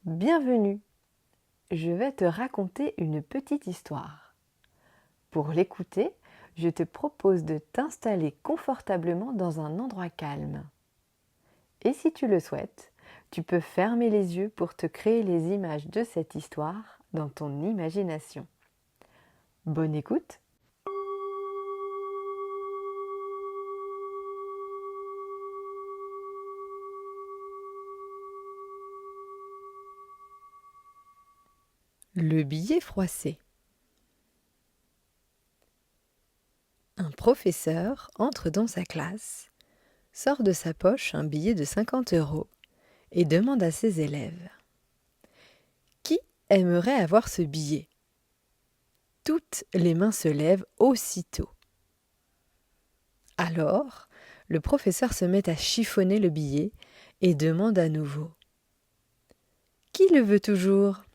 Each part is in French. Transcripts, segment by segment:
Bienvenue, je vais te raconter une petite histoire. Pour l'écouter, je te propose de t'installer confortablement dans un endroit calme. Et si tu le souhaites, tu peux fermer les yeux pour te créer les images de cette histoire dans ton imagination. Bonne écoute! Le billet froissé. Un professeur entre dans sa classe, sort de sa poche un billet de 50 € et demande à ses élèves : « Qui aimerait avoir ce billet ?» Toutes les mains se lèvent aussitôt. Alors, le professeur se met à chiffonner le billet et demande à nouveau : « Qui le veut toujours ?»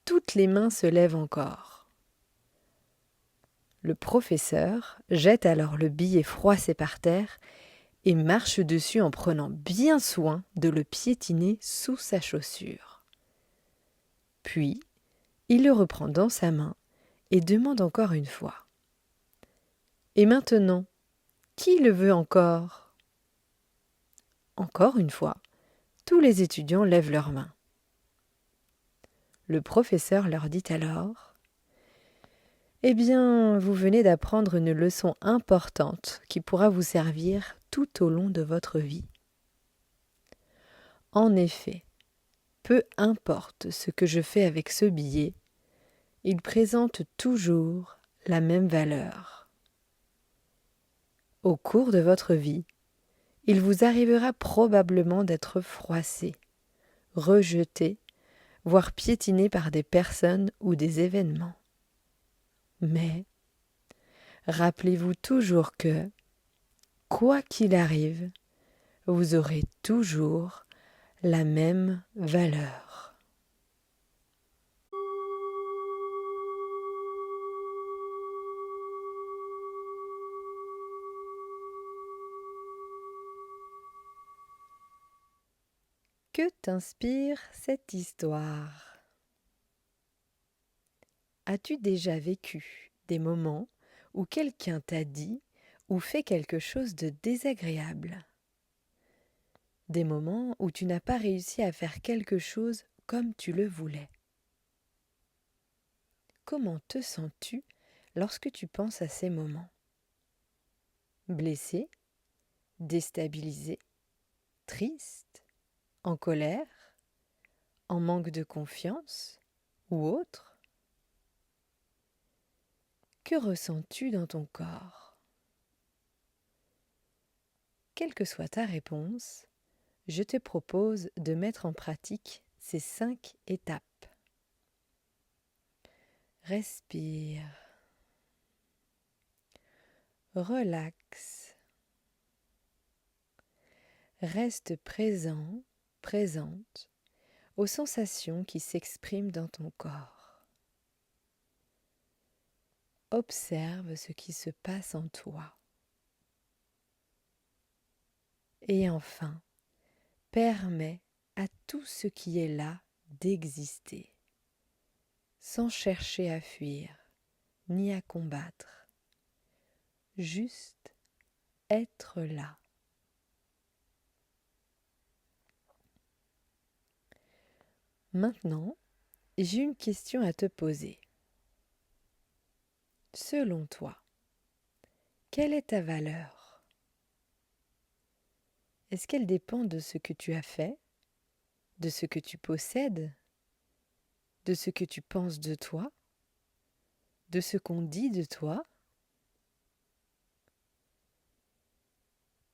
Toutes les mains se lèvent encore. Le professeur jette alors le billet froissé par terre et marche dessus en prenant bien soin de le piétiner sous sa chaussure. Puis, il le reprend dans sa main et demande encore une fois : « Et maintenant, qui le veut encore ?» Encore une fois, tous les étudiants lèvent leurs mains. Le professeur leur dit alors : « Eh bien, vous venez d'apprendre une leçon importante qui pourra vous servir tout au long de votre vie. En effet, peu importe ce que je fais avec ce billet, il présente toujours la même valeur. Au cours de votre vie, il vous arrivera probablement d'être froissé, rejeté, voire piétiné par des personnes ou des événements. Mais rappelez-vous toujours que, quoi qu'il arrive, vous aurez toujours la même valeur. » Que t'inspire cette histoire ? As-tu déjà vécu des moments où quelqu'un t'a dit ou fait quelque chose de désagréable ? Des moments où tu n'as pas réussi à faire quelque chose comme tu le voulais. Comment te sens-tu lorsque tu penses à ces moments ? Blessé ? Déstabilisé ? Triste ? En colère ? En manque de confiance ? Ou autre ? Que ressens-tu dans ton corps ? Quelle que soit ta réponse, je te propose de mettre en pratique ces 5 étapes. Respire. Relaxe. Reste présent, présente aux sensations qui s'expriment dans ton corps. Observe ce qui se passe en toi. Et enfin, permets à tout ce qui est là d'exister, sans chercher à fuir ni à combattre, juste être là. Maintenant, j'ai une question à te poser. Selon toi, quelle est ta valeur ? Est-ce qu'elle dépend de ce que tu as fait, de ce que tu possèdes, de ce que tu penses de toi, de ce qu'on dit de toi ?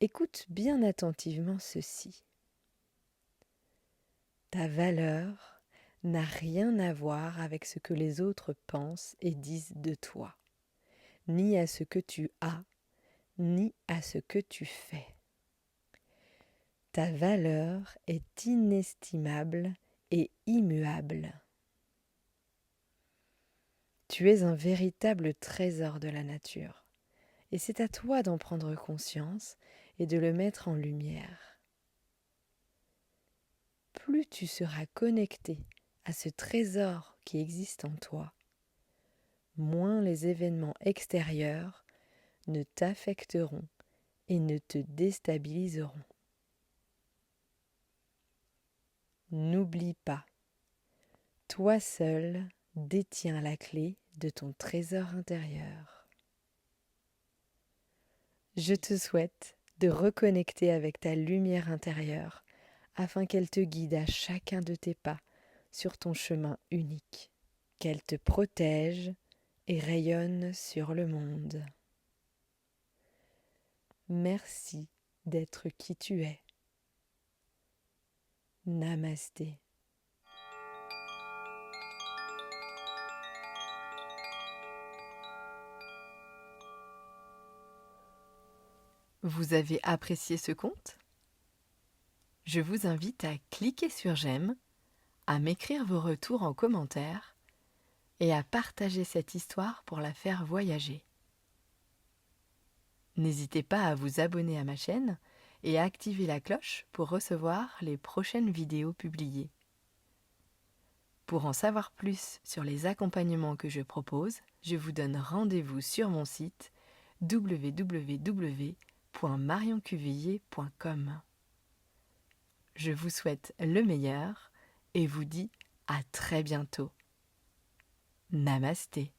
Écoute bien attentivement ceci. Ta valeur n'a rien à voir avec ce que les autres pensent et disent de toi, ni à ce que tu as, ni à ce que tu fais. Ta valeur est inestimable et immuable. Tu es un véritable trésor de la nature, et c'est à toi d'en prendre conscience et de le mettre en lumière. plus tu seras connecté à ce trésor qui existe en toi, moins les événements extérieurs ne t'affecteront et ne te déstabiliseront. N'oublie pas, toi seul détiens la clé de ton trésor intérieur. Je te souhaite de reconnecter avec ta lumière intérieure afin qu'elle te guide à chacun de tes pas sur ton chemin unique, qu'elle te protège et rayonne sur le monde. Merci d'être qui tu es. Namasté. Vous avez apprécié ce conte ? Je vous invite à cliquer sur j'aime, à m'écrire vos retours en commentaire et à partager cette histoire pour la faire voyager. N'hésitez pas à vous abonner à ma chaîne et à activer la cloche pour recevoir les prochaines vidéos publiées. Pour en savoir plus sur les accompagnements que je propose, je vous donne rendez-vous sur mon site www.marioncuvillier.com. Je vous souhaite le meilleur et vous dis à très bientôt. Namasté.